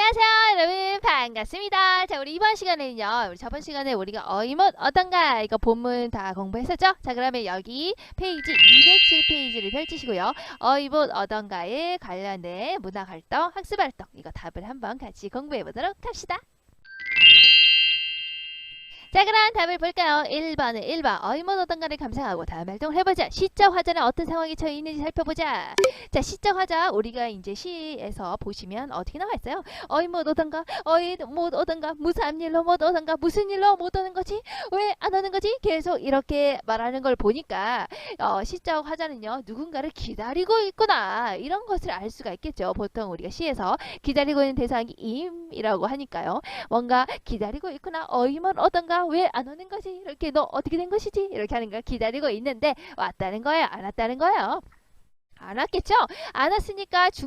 안녕하세요 여러분 반갑습니다. 자 우리 이번 시간에는요 우리 저번 시간에 우리가 어이못 어떤가 이거 본문 다 공부했었죠. 자 그러면 여기 페이지 207페이지를 펼치시고요 어이못 어떤가에 관련된 문학활동 학습활동 이거 답을 한번 같이 공부해 보도록 합시다. 자 그럼 답을 볼까요? 1번은 1번 어이못 어떤가를 감상하고 다음 활동을 해보자. 시적 화자는 어떤 상황에 처해 있는지 살펴보자. 자 시적 화자 우리가 이제 시에서 보시면 어떻게 나와 있어요? 어이못 어떤가 어이못 어떤가 무슨 일로 못 어떤가 무슨 일로 못 오는 거지 왜 안 오는 거지 계속 이렇게 말하는 걸 보니까 시적 화자는요 누군가를 기다리고 있구나 이런 것을 알 수가 있겠죠. 보통 우리가 시에서 기다리고 있는 대상이 임이라고 하니까요 뭔가 기다리고 있구나 어이못 어떤가 왜 안 오는 거지 이렇게 너 어떻게 된 것이지 이렇게 하는 걸 기다리고 있는데 왔다는 거예요 안 왔다는 거예요? 안 왔겠죠? 안 왔으니까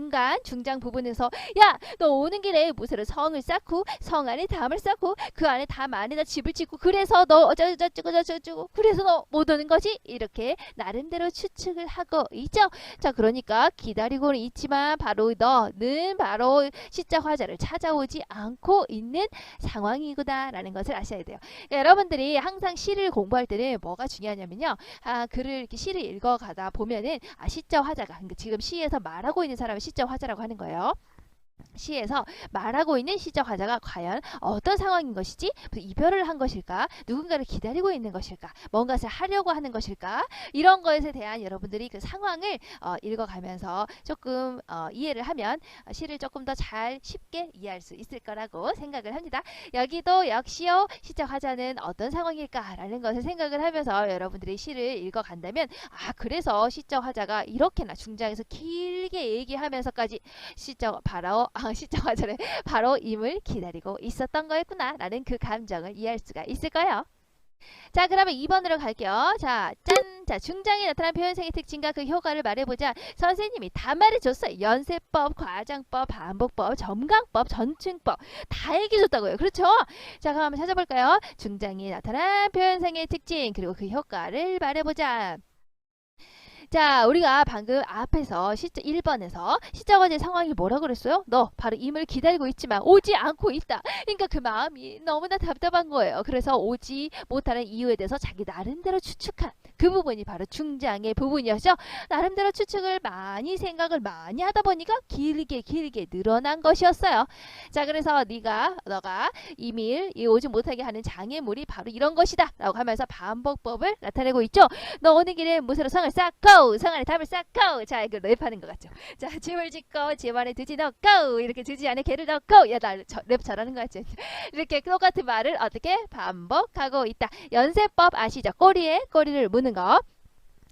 중장 부분에서 야 너 오는 길에 무쇠로 성을 쌓고 성 안에 담을 쌓고 그 안에 담 안에다 집을 짓고 그래서 너 어쩌고저쩌고 그래서 너 못 오는 거지? 이렇게 나름대로 추측을 하고 있죠. 자 그러니까 기다리고는 있지만 바로 너는 바로 시적 화자를 찾아오지 않고 있는 상황이구나 라는 것을 아셔야 돼요. 그러니까 여러분들이 항상 시를 공부할 때는 뭐가 중요하냐면요 글을 이렇게 시를 읽어가다 보면은 시적 화자 그러니까 지금 시에서 말하고 있는 사람을 시적 화자라고 하는 거예요. 시에서 말하고 있는 시적 화자가 과연 어떤 상황인 것이지? 이별을 한 것일까? 누군가를 기다리고 있는 것일까? 뭔가를 하려고 하는 것일까? 이런 것에 대한 여러분들이 그 상황을 읽어가면서 조금 이해를 하면 시를 조금 더 잘 쉽게 이해할 수 있을 거라고 생각을 합니다. 여기도 역시요 시적 화자는 어떤 상황일까라는 것을 생각을 하면서 여러분들이 시를 읽어간다면 그래서 시적 화자가 이렇게나 중장에서 길게 얘기하면서까지 시적 화자를 바로 임을 기다리고 있었던 거였구나 라는 그 감정을 이해할 수가 있을 거예요. 자 그러면 2번으로 갈게요. 자 짠! 자 중장에 나타난 표현생의 특징과 그 효과를 말해보자. 선생님이 다 말해줬어요. 연세법, 과장법, 반복법, 점강법, 전층법 다 얘기해줬다고요. 그렇죠? 자 그럼 한번 찾아볼까요? 중장에 나타난 표현생의 특징 그리고 그 효과를 말해보자. 자 우리가 방금 앞에서 1번에서 시적 화자의 상황이 뭐라 그랬어요? 너 바로 임을 기다리고 있지만 오지 않고 있다. 그러니까 그 마음이 너무나 답답한 거예요. 그래서 오지 못하는 이유에 대해서 자기 나름대로 추측한 그 부분이 바로 중장의 부분이었죠. 나름대로 추측을 많이 생각을 많이 하다 보니까 길게 늘어난 것이었어요. 자 그래서 너가 임을 오지 못하게 하는 장애물이 바로 이런 것이다 라고 하면서 반복법을 나타내고 있죠. 너 오는 길에 무쇠로 성을 쌓고 성 안에 담을 쌓고 자 이거 랩하는 것 같죠. 자 집을 짓고 집 안에 돼지 넣고 이렇게 돼지 안에 개를 넣고 야 나 랩 잘하는 거 같죠. 이렇게 똑같은 말을 어떻게 반복하고 있다. 연세법 아시죠? 꼬리를 무는 거.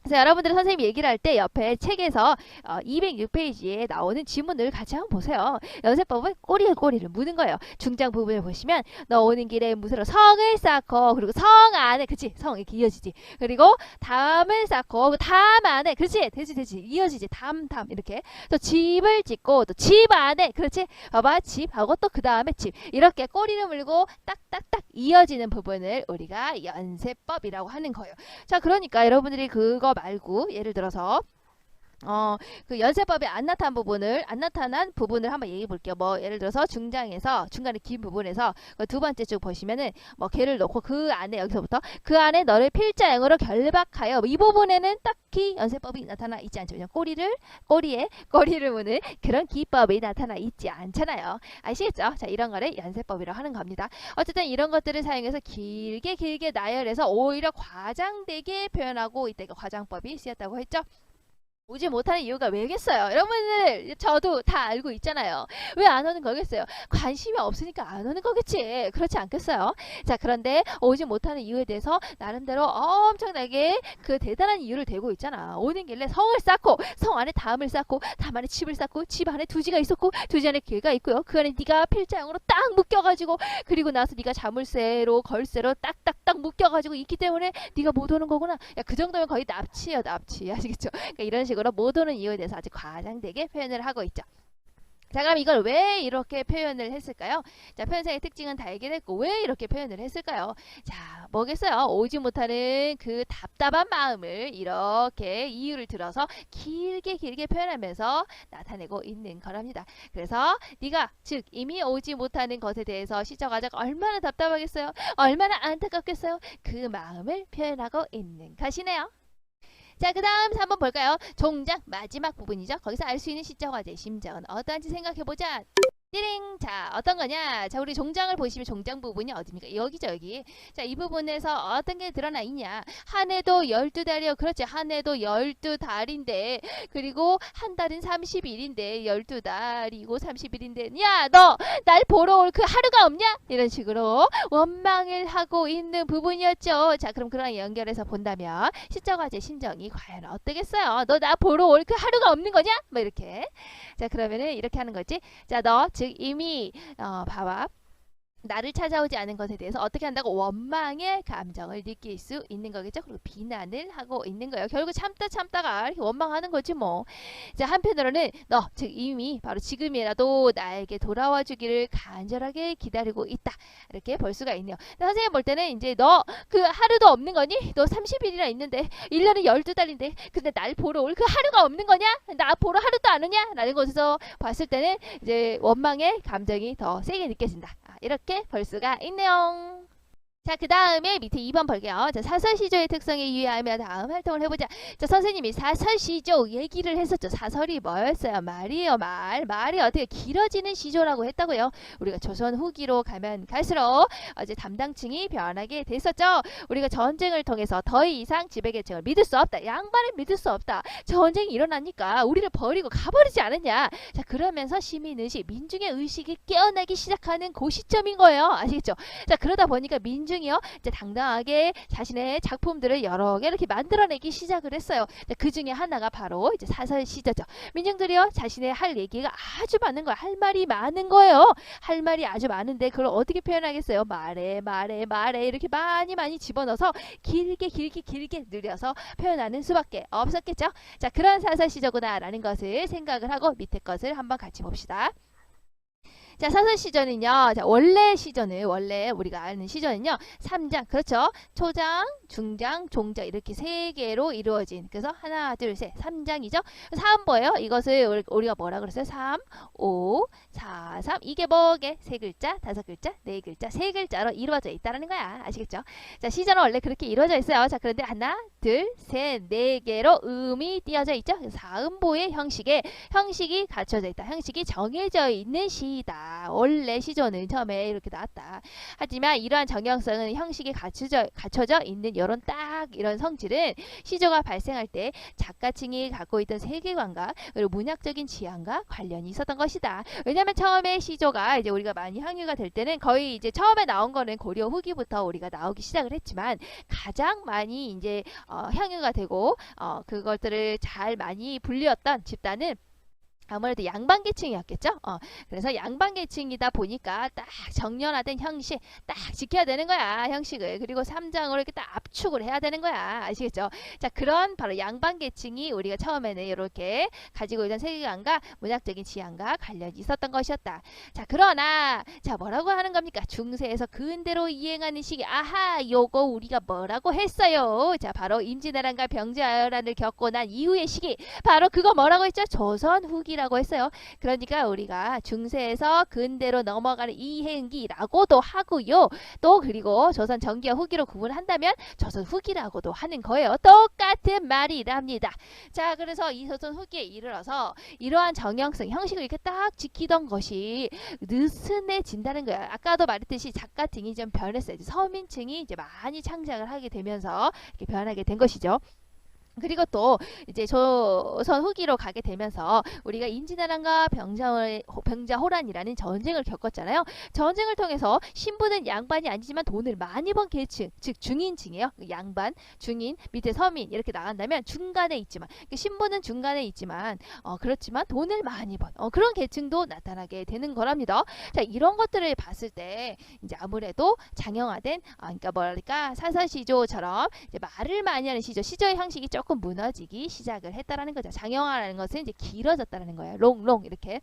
그래서 여러분들이 선생님이 얘기를 할 때 옆에 책에서 206페이지에 나오는 지문을 같이 한번 보세요. 연세법은 꼬리를 무는 거예요. 중장 부분을 보시면 너 오는 길에 무쇠로 성을 쌓고 그리고 성 안에 그치 성 이렇게 이어지지. 그리고 담을 쌓고 담 안에 그렇지 되지 이어지지 담 이렇게 또 집을 짓고 또 집 안에 그렇지 봐봐 집하고 또 그 다음에 집 이렇게 꼬리를 물고 딱딱딱 이어지는 부분을 우리가 연세법이라고 하는 거예요. 자 그러니까 여러분들이 그거 말고 예를 들어서 그 연세법에 안 나타난 부분을 한번 얘기해 볼게요. 뭐 예를 들어서 중장에서 중간에 긴 부분에서 그 두 번째 쭉 보시면은 뭐 개를 넣고 그 안에 여기서부터 그 안에 너를 필자형으로 결박하여 이 부분에는 딱히 연세법이 나타나 있지 않죠. 그냥 꼬리를 무는 그런 기법이 나타나 있지 않잖아요. 아시겠죠? 자 이런 거를 연세법이라고 하는 겁니다. 어쨌든 이런 것들을 사용해서 길게 나열해서 오히려 과장되게 표현하고 있다. 과장법이 쓰였다고 했죠. 오지 못하는 이유가 왜겠어요? 여러분들 저도 다 알고 있잖아요. 왜 안 오는 거겠어요? 관심이 없으니까 안 오는 거겠지. 그렇지 않겠어요? 자 그런데 오지 못하는 이유에 대해서 나름대로 엄청나게 그 대단한 이유를 대고 있잖아. 오는 길에 성을 쌓고 성 안에 담을 쌓고 담 안에 집을 쌓고 집 안에 두지가 있었고 두지 안에 개가 있고요. 그 안에 네가 필자형으로 딱 묶여가지고 그리고 나서 네가 자물쇠로 걸쇠로 딱딱딱 묶여가지고 있기 때문에 네가 못 오는 거구나. 야 그 정도면 거의 납치 아시겠죠? 그러니까 이런 식으로 못 오는 이유에 대해서 아주 과장되게 표현을 하고 있죠. 자, 그럼 이걸 왜 이렇게 표현을 했을까요? 자, 표현상의 특징은 다 얘기를 했고 왜 이렇게 표현을 했을까요? 자, 뭐겠어요? 오지 못하는 그 답답한 마음을 이렇게 이유를 들어서 길게 길게 표현하면서 나타내고 있는 거랍니다. 그래서 네가 즉 이미 오지 못하는 것에 대해서 시적하자가 얼마나 답답하겠어요? 얼마나 안타깝겠어요? 그 마음을 표현하고 있는 것이네요. 자, 그 다음 한번 볼까요? 종작 마지막 부분이죠. 거기서 알 수 있는 시적 화제의 심정은 어떠한지 생각해보자. 띠링! 자, 어떤 거냐? 자, 우리 종장을 보시면 종장 부분이 어디입니까? 여기죠, 여기. 자, 이 부분에서 어떤 게 드러나 있냐? 한 해도 12달이요. 그렇지. 한 해도 12달인데, 그리고 한 달은 30일인데, 12달이고 30일인데, 야, 너, 날 보러 올 그 하루가 없냐? 이런 식으로 원망을 하고 있는 부분이었죠. 자, 그럼 그랑 연결해서 본다면, 시적화제 심정이 과연 어떠겠어요? 너 나 보러 올 그 하루가 없는 거냐? 뭐 이렇게. 자, 그러면은 이렇게 하는 거지. 자, 너, 즉 이미 봐봐. 나를 찾아오지 않은 것에 대해서 어떻게 한다고 원망의 감정을 느낄 수 있는 거겠죠. 그리고 비난을 하고 있는 거예요. 결국 참다가 원망하는 거지 뭐. 자, 한편으로는 너 즉 이미 바로 지금이라도 나에게 돌아와 주기를 간절하게 기다리고 있다. 이렇게 볼 수가 있네요. 선생님 볼 때는 이제 너 그 하루도 없는 거니? 너 30일이나 있는데 1년에 12달인데 근데 날 보러 올 그 하루가 없는 거냐? 나 보러 하루도 안 오냐? 라는 것에서 봤을 때는 이제 원망의 감정이 더 세게 느껴진다. 이렇게 볼 수가 있네요. 자, 그 다음에 밑에 2번 볼게요. 자, 사설시조의 특성에 유의하며 다음 활동을 해보자. 자, 선생님이 사설시조 얘기를 했었죠. 사설이 뭐였어요? 말이에요, 말. 말이 어떻게 길어지는 시조라고 했다고요. 우리가 조선 후기로 가면 갈수록 이제 담당층이 변하게 됐었죠. 우리가 전쟁을 통해서 더 이상 지배계층을 믿을 수 없다. 양반을 믿을 수 없다. 전쟁이 일어나니까 우리를 버리고 가버리지 않았냐. 자, 그러면서 시민의식, 민중의 의식이 깨어나기 시작하는 그 시점인 거예요. 아시겠죠? 자, 그러다 보니까 민중이요 이제 당당하게 자신의 작품들을 여러 개 이렇게 만들어내기 시작을 했어요. 그 중에 하나가 바로 이제 사설 시조죠. 민중들이요 자신의 할 얘기가 아주 많은 거예요. 할 말이 많은 거예요. 할 말이 아주 많은데 그걸 어떻게 표현하겠어요? 말해 이렇게 많이 집어넣어서 길게 늘려서 표현하는 수밖에 없었겠죠. 자, 그런 사설 시조구나라는 것을 생각을 하고 밑에 것을 한번 같이 봅시다. 자, 사설 시전은요. 자, 원래 우리가 아는 시전은요. 3장. 그렇죠? 초장, 중장, 종장 이렇게 세 개로 이루어진. 그래서 하나, 둘, 셋. 3장이죠. 3 뭐예요? 이것을 우리가 뭐라 그랬어요? 3, 5, 4, 3. 이게 뭐게? 세 글자, 다섯 글자, 네 글자, 세 글자로 이루어져 있다는 거야. 아시겠죠? 자, 시전은 원래 그렇게 이루어져 있어요. 자, 그런데 하나, 둘, 셋, 네 개로 음이 띄어져 있죠. 4음보의 형식이 갖춰져 있다. 형식이 정해져 있는 시이다. 원래 시조는 처음에 이렇게 나왔다. 하지만 이러한 정형성은 형식이 갖춰져 있는 이런 성질은 시조가 발생할 때 작가층이 갖고 있던 세계관과 그리고 문학적인 지향과 관련이 있었던 것이다. 왜냐하면 처음에 시조가 이제 우리가 많이 향유가 될 때는 거의 이제 처음에 나온 거는 고려 후기부터 우리가 나오기 시작을 했지만 가장 많이 이제 향유가 되고 그것들을 잘 많이 불리웠던 집단은 아무래도 양반계층이었겠죠. 그래서 양반계층이다 보니까 딱 정연화된 형식 딱 지켜야 되는 거야. 형식을. 그리고 3장으로 이렇게 딱 압축을 해야 되는 거야. 아시겠죠? 자, 그런 바로 양반계층이 우리가 처음에는 이렇게 가지고 있던 세계관과 문학적인 지향과 관련이 있었던 것이었다. 자, 그러나 자, 뭐라고 하는 겁니까? 중세에서 근대로 이행하는 시기. 아하, 요거 우리가 뭐라고 했어요? 자, 바로 임진왜란과 병자호란을 겪고 난 이후의 시기. 바로 그거 뭐라고 했죠? 조선 후기 라고 했어요. 그러니까 우리가 중세에서 근대로 넘어가는 이행기라고도 하고요. 또 그리고 조선 전기와 후기로 구분한다면 조선 후기라고도 하는 거예요. 똑같은 말이랍니다. 자, 그래서 이 조선 후기에 이르러서 이러한 정형성, 형식을 이렇게 딱 지키던 것이 느슨해진다는 거예요. 아까도 말했듯이 작가층이 좀 변했어요. 서민층이 이제 많이 창작을 하게 되면서 이렇게 변하게 된 것이죠. 그리고 또 이제 조선 후기로 가게 되면서 우리가 임진왜란과 병자호란이라는 전쟁을 겪었잖아요. 전쟁을 통해서 신부는 양반이 아니지만 돈을 많이 번 계층, 즉 중인층이에요. 양반, 중인, 밑에 서민 이렇게 나간다면 중간에 있지만 신부는 중간에 있지만 그렇지만 돈을 많이 번 그런 계층도 나타나게 되는 거랍니다. 자, 이런 것들을 봤을 때 이제 아무래도 장형화된 그러니까 뭐랄까 사설시조처럼 이제 말을 많이 하는 시조의 형식이 조금 무너지기 시작을 했다라는 거죠. 장형화라는 것은 이제 길어졌다라는 거예요. 롱 이렇게.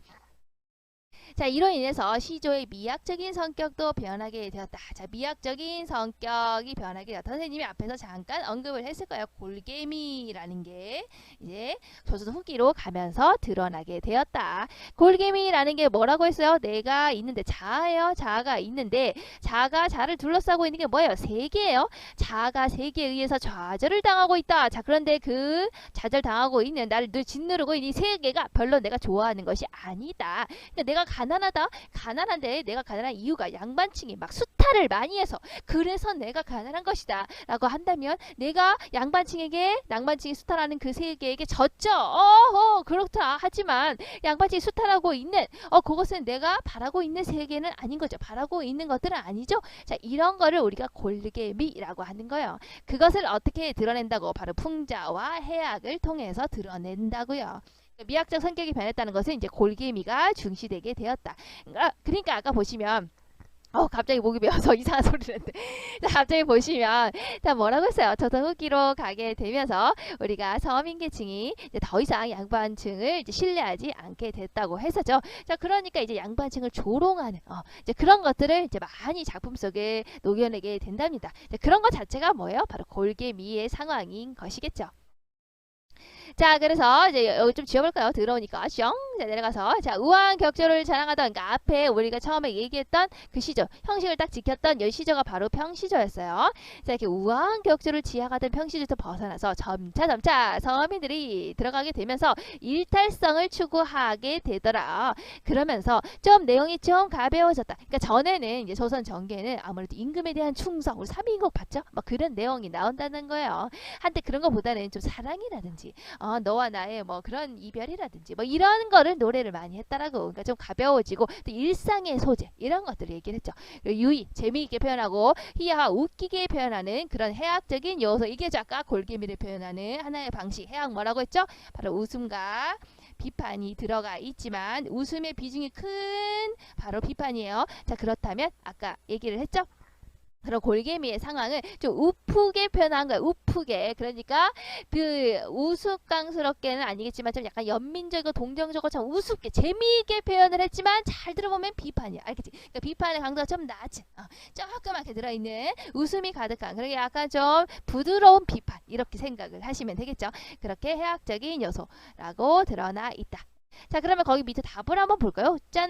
자, 이로 인해서 시조의 미학적인 성격도 변하게 되었다. 자, 미학적인 성격이 변하게 되었다. 선생님이 앞에서 잠깐 언급을 했을 거예요. 골개미라는 게 이제 조선 후기로 가면서 드러나게 되었다. 골개미라는 게 뭐라고 했어요? 내가 있는데 자아예요. 자아가 있는데 자아가 자를 둘러싸고 있는 게 뭐예요? 세계예요. 자아가 세계에 의해서 좌절을 당하고 있다. 자, 그런데 그 좌절당하고 있는 나를 늘 짓누르고 있는 이 세계가 별로 내가 좋아하는 것이 아니다. 그러니까 내가 가난하다. 가난한데 내가 가난한 이유가 양반층이 막 수탈을 많이 해서 그래서 내가 가난한 것이다 라고 한다면 내가 양반층이 수탈하는 그 세계에게 졌죠. 그렇다. 하지만 양반층이 수탈하고 있는 그것은 내가 바라고 있는 세계는 아닌 거죠. 바라고 있는 것들은 아니죠. 자, 이런 거를 우리가 골개미라고 하는 거예요. 그것을 어떻게 드러낸다고? 바로 풍자와 해악을 통해서 드러낸다고요. 미학적 성격이 변했다는 것은 이제 골개미가 중시되게 되었다. 그러니까 아까 보시면 갑자기 목이 메어서 이상한 소리를 했는데 갑자기 보시면 다 뭐라고 했어요? 조선 후기로 가게 되면서 우리가 서민계층이 이제 더 이상 양반층을 이제 신뢰하지 않게 됐다고 했었죠. 자, 그러니까 이제 양반층을 조롱하는 이제 그런 것들을 이제 많이 작품 속에 녹여내게 된답니다. 그런 것 자체가 뭐예요? 바로 골개미의 상황인 것이겠죠. 자, 그래서 이제 여기 좀 지워볼까요? 들어오니까 뿅. 자, 내려가서 자, 우왕격조를 자랑하던 그러니까 앞에 우리가 처음에 얘기했던 그 시조 형식을 딱 지켰던 이 시조가 바로 평시조였어요. 자, 이렇게 우왕격조를 지향하던 평시조부터 벗어나서 점차 서민들이 들어가게 되면서 일탈성을 추구하게 되더라. 그러면서 좀 내용이 좀 가벼워졌다. 그러니까 전에는 이제 조선 전개는 아무래도 임금에 대한 충성, 우리 삼위인국 봤죠? 막 그런 내용이 나온다는 거예요. 한때 그런 것보다는 좀 사랑이라든지 너와 나의 뭐 그런 이별이라든지 뭐 이런 거를 노래를 많이 했다라고. 그러니까 좀 가벼워지고 또 일상의 소재 이런 것들을 얘기를 했죠. 유의 재미있게 표현하고 희화 웃기게 표현하는 그런 해학적인 요소, 이게 아까 골개미를 표현하는 하나의 방식. 해학 뭐라고 했죠? 바로 웃음과 비판이 들어가 있지만 웃음의 비중이 큰 바로 비판이에요. 자, 그렇다면 아까 얘기를 했죠? 그런 골개미의 상황을 좀 우프게 표현한 거예요. 우프게. 그러니까 그 우스꽝스럽게는 아니겠지만 좀 약간 연민적이고 동정적이고 참 우습게 재미있게 표현을 했지만 잘 들어보면 비판이야. 알겠지? 그러니까 비판의 강도가 좀 낮은 조그맣게 들어있는 웃음이 가득한 그러게 약간 좀 부드러운 비판 이렇게 생각을 하시면 되겠죠. 그렇게 해학적인 요소라고 드러나 있다. 자, 그러면 거기 밑에 답을 한번 볼까요? 짠!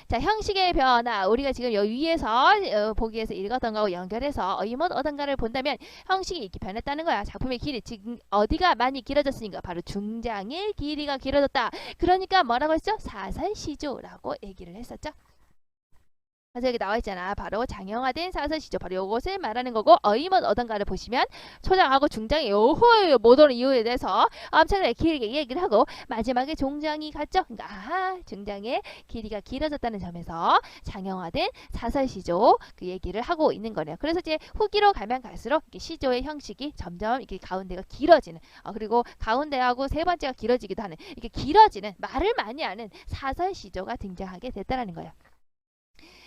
자, 형식의 변화. 우리가 지금 여기 위에서 보기에서 읽었던 거하고 연결해서 어이못 어떤가를 본다면 형식이 이렇게 변했다는 거야. 작품의 길이 지금 어디가 많이 길어졌으니까 바로 중장의 길이가 길어졌다. 그러니까 뭐라고 했죠? 사설시조라고 얘기를 했었죠. 그래서 여기 나와 있잖아. 바로 장형화된 사설시조. 바로 요것을 말하는 거고 어이못 어떤가를 보시면 초장하고 중장이 요호에 못 오는 이유에 대해서 엄청나게 길게 얘기를 하고 마지막에 종장이 갔죠. 그러니까 중장의 길이가 길어졌다는 점에서 장형화된 사설시조 그 얘기를 하고 있는 거네요. 그래서 이제 후기로 가면 갈수록 이렇게 시조의 형식이 점점 이렇게 가운데가 길어지는 그리고 가운데하고 세 번째가 길어지기도 하는 이렇게 길어지는 말을 많이 하는 사설시조가 등장하게 됐다는 거예요.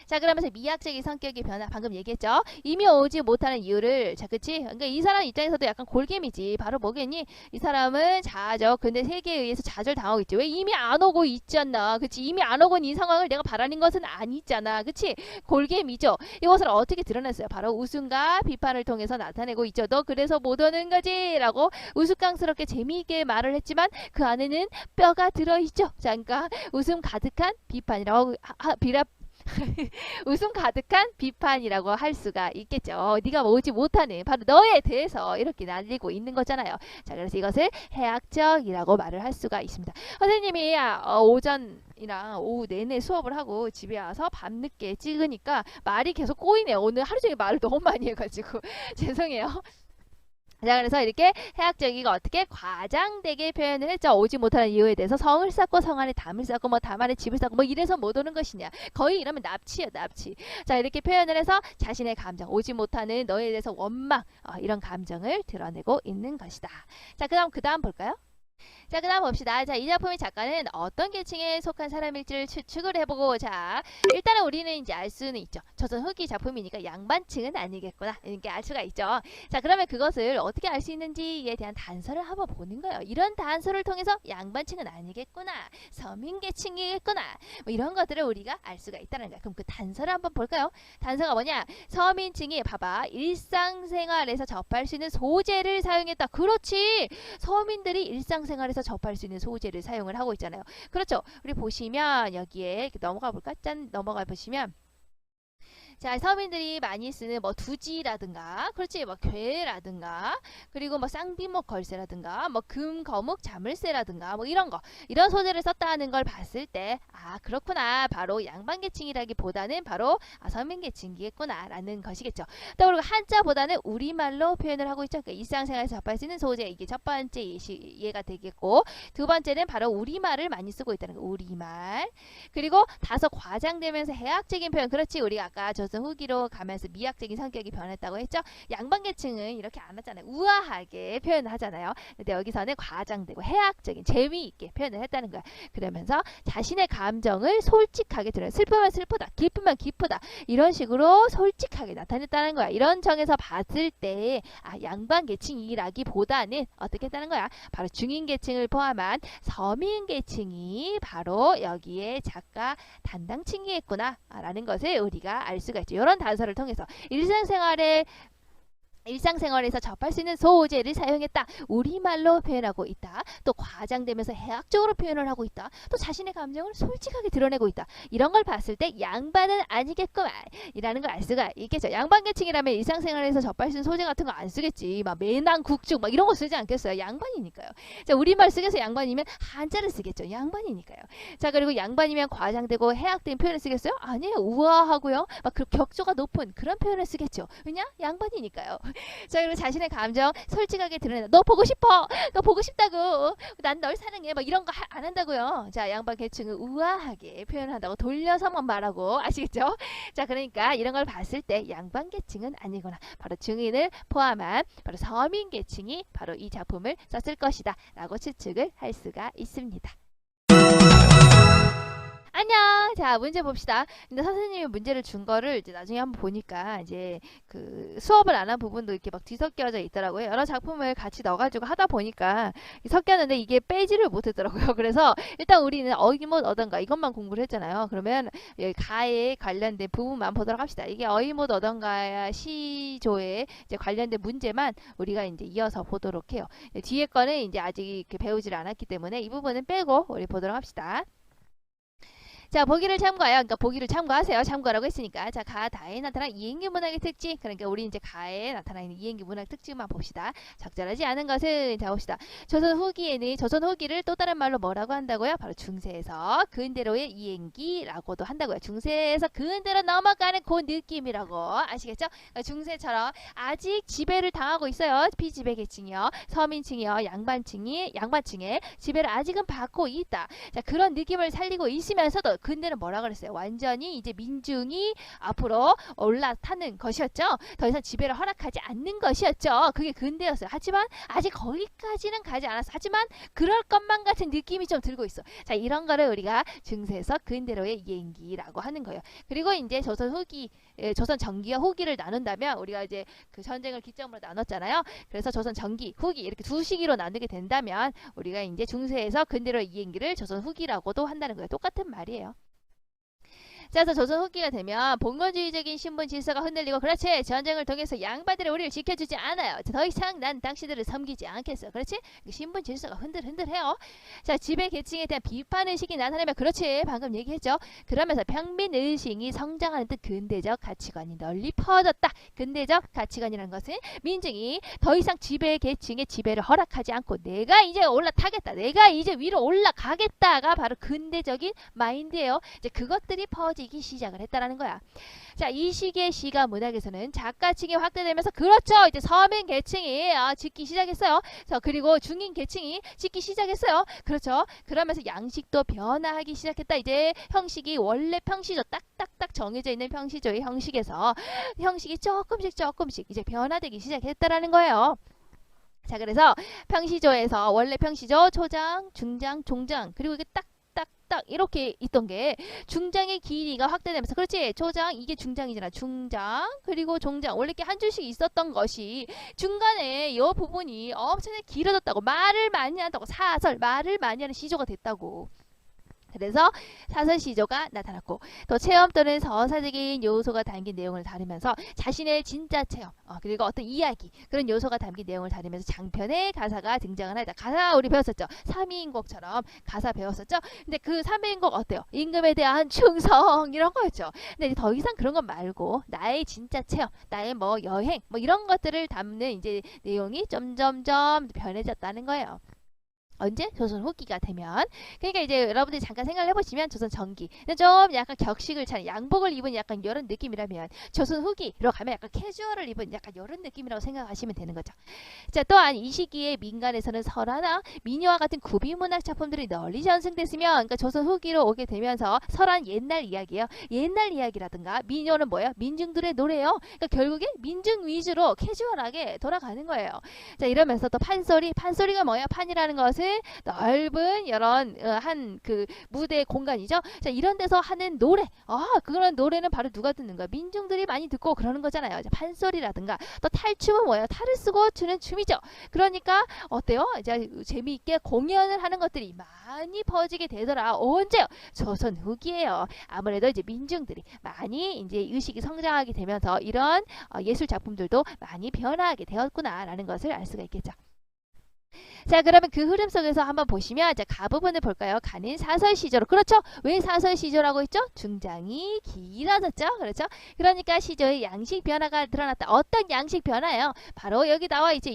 자, 그러면서 미학적인 성격의 변화 방금 얘기했죠. 이미 오지 못하는 이유를 자, 그치? 그러니까 이 사람 입장에서도 약간 골개미지. 바로 뭐겠니? 이 사람은 자아죠. 근데 세계에 의해서 좌절당하고 있지. 왜 이미 안 오고 있잖아. 그치? 이미 안 오고 있는 이 상황을 내가 바라는 것은 아니잖아. 그치? 골개미죠. 이것을 어떻게 드러냈어요? 바로 웃음과 비판을 통해서 나타내고 있죠. 너 그래서 못 오는 거지? 라고 우스꽝스럽게 재미있게 말을 했지만 그 안에는 뼈가 들어있죠. 자, 그러니까 웃음 가득한 비판이라고 웃음 가득한 비판이라고 할 수가 있겠죠. 네가 오지 못하는 바로 너에 대해서 이렇게 날리고 있는 거잖아요. 자, 그래서 이것을 해학적이라고 말을 할 수가 있습니다. 선생님이 오전이랑 오후 내내 수업을 하고 집에 와서 밤늦게 찍으니까 말이 계속 꼬이네요. 오늘 하루 종일 말을 너무 많이 해가지고 죄송해요. 자, 그래서 이렇게 해학적이가 어떻게 과장되게 표현을 했죠. 오지 못하는 이유에 대해서 성을 쌓고 성 안에 담을 쌓고 뭐 담 안에 집을 쌓고 뭐 이래서 못 오는 것이냐. 거의 이러면 납치예요, 납치. 자, 이렇게 표현을 해서 자신의 감정, 오지 못하는 너에 대해서 원망 이런 감정을 드러내고 있는 것이다. 자, 그 다음 볼까요? 자, 그 다음 봅시다. 자, 이 작품의 작가는 어떤 계층에 속한 사람일지를 추측을 해보고, 자, 일단은 우리는 이제 알 수는 있죠. 조선 후기 작품이니까 양반층은 아니겠구나. 이렇게 알 수가 있죠. 자, 그러면 그것을 어떻게 알 수 있는지에 대한 단서를 한번 보는 거예요. 이런 단서를 통해서 양반층은 아니겠구나. 서민계층이겠구나. 뭐 이런 것들을 우리가 알 수가 있다는 거야. 그럼 그 단서를 한번 볼까요? 단서가 뭐냐? 서민층이 봐봐. 일상생활에서 접할 수 있는 소재를 사용했다. 그렇지. 서민들이 일상생활에서 접할 수 있는 소재를 사용을 하고 있잖아요. 그렇죠. 우리 보시면 여기에 이렇게 넘어가 볼까? 짠, 넘어가 보시면 자, 서민들이 많이 쓰는 뭐 두지라든가, 그렇지, 뭐 괴라든가, 그리고 뭐 쌍디목 걸쇠라든가, 뭐 금, 거묵, 자물쇠라든가, 뭐 이런 거, 이런 소재를 썼다는 걸 봤을 때, 아, 그렇구나. 바로 양반계층이라기보다는 바로 서민계층이겠구나라는 것이겠죠. 또 그리고 한자보다는 우리말로 표현을 하고 있죠. 그러니까 일상생활에서 접할 수 있는 소재, 이게 첫 번째 예가 되겠고, 두 번째는 바로 우리말을 많이 쓰고 있다는 거, 우리말. 그리고 다소 과장되면서 해학적인 표현, 그렇지, 우리가 아까 조선 후기로 가면서 미학적인 성격이 변했다고 했죠. 양반계층은 이렇게 안 하잖아요. 우아하게 표현을 하잖아요. 근데 여기서는 과장되고 해학적인 재미있게 표현을 했다는 거야. 그러면서 자신의 감정을 솔직하게 드러내. 슬프면 슬프다, 기쁘면 기쁘다, 이런 식으로 솔직하게 나타냈다는 거야. 이런 점에서 봤을 때 아, 양반계층이라기보다는 어떻게 했다는 거야? 바로 중인계층을 포함한 서민계층이 바로 여기에 작가 담당층이겠구나 라는 것을 우리가 알 수가 있죠. 이런 단서를 통해서 일상생활에서 접할 수 있는 소재를 사용했다. 우리말로 표현하고 있다. 또 과장되면서 해학적으로 표현을 하고 있다. 또 자신의 감정을 솔직하게 드러내고 있다. 이런 걸 봤을 때 양반은 아니겠구만 이라는 걸 알 수가 있겠죠. 양반계층이라면 일상생활에서 접할 수 있는 소재 같은 거 안 쓰겠지. 막 매낭, 국죽 막 이런 거 쓰지 않겠어요. 양반이니까요. 자, 우리말 쓰겠어요. 양반이면 한자를 쓰겠죠. 양반이니까요. 자, 그리고 양반이면 과장되고 해학된 표현을 쓰겠어요? 아니에요. 우아하고요. 막 그 격조가 높은 그런 표현을 쓰겠죠. 왜냐? 양반이니까요. 자, 그리고 자신의 감정 솔직하게 드러낸다. 너 보고 싶어. 너 보고 싶다고. 난 널 사랑해. 막 이런 거 안 한다고요. 자, 양반 계층은 우아하게 표현한다고 돌려서만 말하고 아시겠죠? 자, 그러니까 이런 걸 봤을 때 양반 계층은 아니구나. 바로 중인을 포함한 바로 서민 계층이 바로 이 작품을 썼을 것이다. 라고 추측을 할 수가 있습니다. 안녕. 자, 문제 봅시다. 근데 선생님이 문제를 준 거를 이제 나중에 한번 보니까 이제 그 수업을 안 한 부분도 이렇게 막 뒤섞여져 있더라고요. 여러 작품을 같이 넣어가지고 하다 보니까 섞였는데 이게 빼지를 못했더라고요. 그래서 일단 우리는 어이못 어떤가 이것만 공부를 했잖아요. 그러면 여기 가에 관련된 부분만 보도록 합시다. 이게 어이못 어떤가 시조에 이제 관련된 문제만 우리가 이제 이어서 보도록 해요. 뒤에 거는 이제 아직 배우질 않았기 때문에 이 부분은 빼고 우리 보도록 합시다. 자, 보기를 참고해요. 그러니까 보기를 참고하세요. 참고라고 했으니까. 자, 가다에 나타난 이행기 문학의 특징. 그러니까 우리 이제 가에 나타나는 이행기 문학 특징만 봅시다. 적절하지 않은 것은 자 봅시다. 조선 후기에는 조선 후기를 또 다른 말로 뭐라고 한다고요? 바로 중세에서 근대로의 이행기라고도 한다고요. 중세에서 근대로 넘어가는 그 느낌이라고 아시겠죠? 그러니까 중세처럼 아직 지배를 당하고 있어요. 피지배 계층이요, 서민층이요, 양반층의 지배를 아직은 받고 있다. 자, 그런 느낌을 살리고 있으면서도 근대는 뭐라 그랬어요? 완전히 이제 민중이 앞으로 올라타는 것이었죠. 더 이상 지배를 허락하지 않는 것이었죠. 그게 근대였어요. 하지만 아직 거기까지는 가지 않았어. 하지만 그럴 것만 같은 느낌이 좀 들고 있어. 자, 이런 거를 우리가 중세에서 근대로의 이행기라고 하는 거예요. 그리고 이제 조선 후기, 조선 전기와 후기를 나눈다면 우리가 이제 그 전쟁을 기점으로 나눴잖아요. 그래서 조선 전기, 후기 이렇게 두 시기로 나누게 된다면 우리가 이제 중세에서 근대로의 이행기를 조선 후기라고도 한다는 거예요. 똑같은 말이에요. 자, 그래서 조선 후기가 되면 봉건주의적인 신분 질서가 흔들리고 그렇지 전쟁을 통해서 양반들이 우리를 지켜주지 않아요. 더 이상 난 당신들을 섬기지 않겠어. 그렇지? 신분 질서가 흔들흔들해요. 자, 지배 계층에 대한 비판 의식이 나타나면 그렇지 방금 얘기했죠. 그러면서 평민 의식이 성장하는 듯 근대적 가치관이 널리 퍼졌다. 근대적 가치관이라는 것은 민중이 더 이상 지배 계층의 지배를 허락하지 않고 내가 이제 올라타겠다. 내가 이제 위로 올라가겠다가 바로 근대적인 마인드예요. 이제 그것들이 퍼지기 시작을 했다라는 거야. 자, 이 시기의 시가 문학에서는 작가층이 확대되면서 그렇죠. 이제 서민 계층이 짓기 시작했어요. 자, 그리고 중인 계층이 짓기 시작했어요. 그렇죠. 그러면서 양식도 변화하기 시작했다. 이제 형식이 원래 평시조 딱딱딱 정해져 있는 평시조의 형식에서 형식이 조금씩 이제 변화되기 시작했다라는 거예요. 자, 그래서 평시조에서 원래 평시조, 초장, 중장, 종장 그리고 이게 딱 이렇게 있던 게 중장의 길이가 확대되면서 그렇지 초장 이게 중장이잖아 중장 그리고 종장 원래 이렇게 한 줄씩 있었던 것이 중간에 이 부분이 엄청나게 길어졌다고 말을 많이 한다고 사설 말을 많이 하는 시조가 됐다고. 그래서 사설시조가 나타났고 또 체험 또는 서사적인 요소가 담긴 내용을 다루면서 자신의 진짜 체험 그리고 어떤 이야기 그런 요소가 담긴 내용을 다루면서 장편의 가사가 등장을 하자. 가사 우리 배웠었죠. 삼위인곡처럼 가사 배웠었죠. 근데 그 삼위인곡 어때요? 임금에 대한 충성 이런 거였죠. 근데 이제 더 이상 그런 것 말고 나의 진짜 체험 나의 뭐 여행 뭐 이런 것들을 담는 이제 내용이 점점점 변해졌다는 거예요. 언제? 조선 후기가 되면. 그러니까 이제 여러분들이 잠깐 생각을 해보시면 조선 전기 좀 약간 격식을 차린 양복을 입은 약간 이런 느낌이라면 조선 후기로 가면 약간 캐주얼을 입은 약간 이런 느낌이라고 생각하시면 되는 거죠. 자, 또한 이 시기에 민간에서는 설화나 민요와 같은 구비문학 작품들이 널리 전승됐으면 그러니까 조선 후기로 오게 되면서 설화는 옛날 이야기예요. 옛날 이야기라든가 민요는 뭐예요? 민중들의 노래예요. 그러니까 결국에 민중 위주로 캐주얼하게 돌아가는 거예요. 자, 이러면서 또 판소리가 뭐예요? 판이라는 것은 넓은 이런 한 그 무대 공간이죠. 자, 이런 데서 하는 노래. 그런 노래는 바로 누가 듣는 거야? 민중들이 많이 듣고 그러는 거잖아요. 이제 판소리라든가 또 탈춤은 뭐예요? 탈을 쓰고 추는 춤이죠. 그러니까 어때요? 이제 재미있게 공연을 하는 것들이 많이 퍼지게 되더라. 언제요? 조선 후기예요. 아무래도 이제 민중들이 많이 이제 의식이 성장하게 되면서 이런 예술 작품들도 많이 변화하게 되었구나라는 것을 알 수가 있겠죠. 자, 그러면 그 흐름 속에서 한번 보시면 자, 가 부분을 볼까요? 가는 사설 시조로. 그렇죠? 왜 사설 시조라고 했죠? 중장이 길어졌죠? 그렇죠? 그러니까 시조의 양식 변화가 드러났다. 어떤 양식 변화예요? 바로 여기 나와 있지.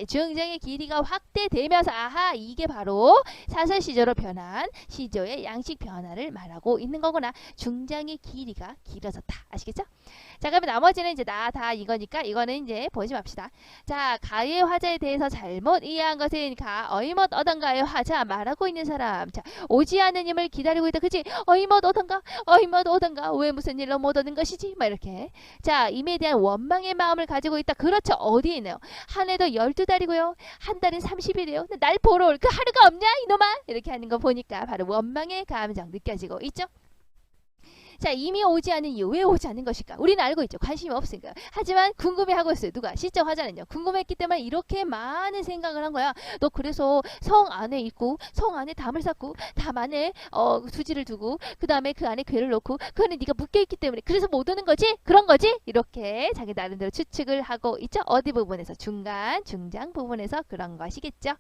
중장의 길이가 확대되면서 이게 바로 사설 시조로 변한 시조의 양식 변화를 말하고 있는 거구나. 중장의 길이가 길어졌다. 아시겠죠? 자, 그러면 나머지는 이제 다 이거니까 이거는 이제 보지 맙시다. 자, 가의 화자에 대해서 잘못 이해한 것은 어이못 어떤가의 화자 말하고 있는 사람. 자, 오지 않는 힘을 기다리고 있다. 그치? 어이못 어떤가? 왜 무슨 일로 못 오는 것이지? 막 이렇게. 자, 임에 대한 원망의 마음을 가지고 있다. 그렇죠. 어디에 있나요? 한 해도 12달이고요. 한 달은 30일이에요. 날 보러 올 그 하루가 없냐? 이놈아? 이렇게 하는 거 보니까 바로 원망의 감정 느껴지고 있죠. 자, 이미 오지 않은 이유 왜 오지 않는 것일까? 우리는 알고 있죠. 관심이 없으니까. 하지만 궁금해하고 있어요. 누가? 시적 화자는요. 궁금했기 때문에 이렇게 많은 생각을 한 거야. 너 그래서 성 안에 있고 성 안에 담을 쌓고 담 안에 수지를 두고 그 다음에 그 안에 괴를 놓고 그 안에 네가 묶여있기 때문에 그래서 못 오는 거지? 그런 거지? 이렇게 자기 나름대로 추측을 하고 있죠. 어디 부분에서? 중간, 중장 부분에서 그런 것이겠죠.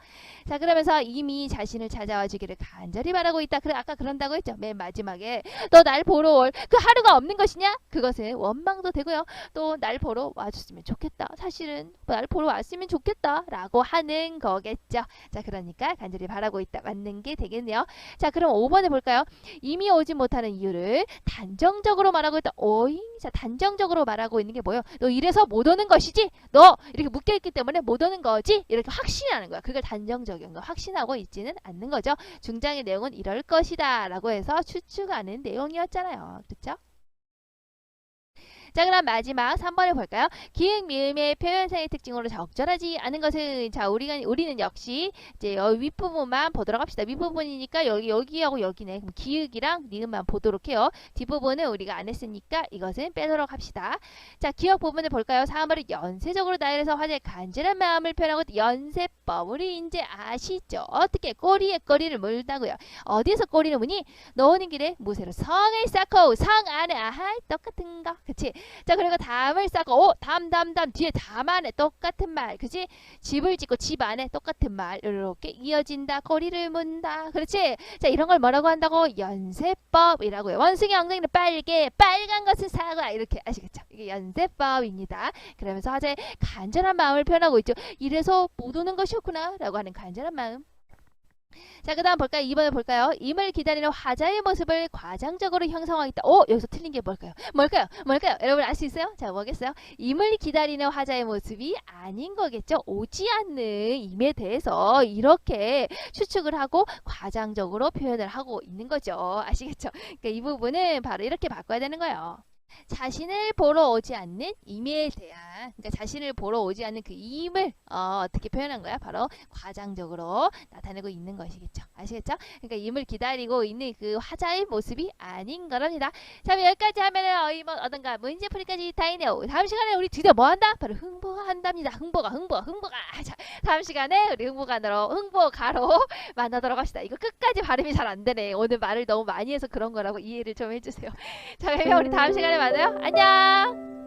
자, 그러면서 이미 자신을 찾아와 주기를 간절히 바라고 있다. 그래, 아까 그런다고 했죠. 맨 마지막에 너 날 보러 올 그 하루가 없는 것이냐? 그것은 원망도 되고요. 또 날 보러 와줬으면 좋겠다. 사실은 날 보러 왔으면 좋겠다. 라고 하는 거겠죠. 자, 그러니까 간절히 바라고 있다. 맞는 게 되겠네요. 자, 그럼 5번에 볼까요? 이미 오지 못하는 이유를 단정적으로 말하고 있다. 자, 단정적으로 말하고 있는 게 뭐예요? 너 이래서 못 오는 것이지? 너 이렇게 묶여있기 때문에 못 오는 거지? 이렇게 확신하는 거야. 그걸 단정적인 거 확신하고 있지는 않는 거죠. 중장의 내용은 이럴 것이다. 라고 해서 추측하는 내용이었잖아요. 그렇죠? 자, 그럼 마지막 3번을 볼까요? 기역 미음의 표현상의 특징으로 적절하지 않은 것은 자, 우리는 역시 이제 윗부분만 보도록 합시다. 윗부분이니까 여기하고 여기네. 그럼 기역이랑 니은만 보도록 해요. 뒷부분은 우리가 안 했으니까 이것은 빼도록 합시다. 자, 기역 부분을 볼까요? 3번을 연쇄적으로 나열해서 화제의 간절한 마음을 표현하고 연쇄법. 우리 이제 아시죠? 어떻게 꼬리에 꼬리를 물다고요. 어디서 꼬리를 무니? 넣는 길에 무쇠로 성을 쌓고 성 안에 똑같은 거. 그치? 자, 그리고 담을 쌓고 담 뒤에 담 안에 똑같은 말. 그치? 집을 짓고 집 안에 똑같은 말. 이렇게 이어진다. 꼬리를 문다. 그렇지? 자, 이런 걸 뭐라고 한다고? 연쇄법이라고요. 원숭이 엉덩이는 빨간 것은 사과. 이렇게 아시겠죠? 이게 연쇄법입니다. 그러면서 화제의 간절한 마음을 표현하고 있죠. 이래서 못 오는 것이었구나 라고 하는 간절한 마음. 자, 그 다음 볼까요? 2번을 볼까요? 임을 기다리는 화자의 모습을 과장적으로 형성하겠다. 여기서 틀린 게 뭘까요? 여러분 알 수 있어요? 자, 뭐겠어요? 임을 기다리는 화자의 모습이 아닌 거겠죠? 오지 않는 임에 대해서 이렇게 추측을 하고 과장적으로 표현을 하고 있는 거죠. 아시겠죠? 그러니까 이 부분은 바로 이렇게 바꿔야 되는 거예요. 자신을 보러 오지 않는 임에 대한, 그러니까 자신을 보러 오지 않는 그 임을 어떻게 표현한 거야? 바로 과장적으로 나타내고 있는 것이겠죠. 아시겠죠? 그러니까 임을 기다리고 있는 그 화자의 모습이 아닌 거랍니다. 자, 여기까지 하면은 뭐 어떤가 문제풀이까지 다 있네요. 다음 시간에 우리 드디어 뭐 한다? 바로 흥보한답니다. 흥보가. 자, 다음 시간에 우리 흥보가로 만나도록 합시다. 이거 끝까지 발음이 잘 안 되네. 오늘 말을 너무 많이 해서 그런 거라고 이해를 좀 해주세요. 자, 그러면 우리 다음 시간에 만나요. 안녕.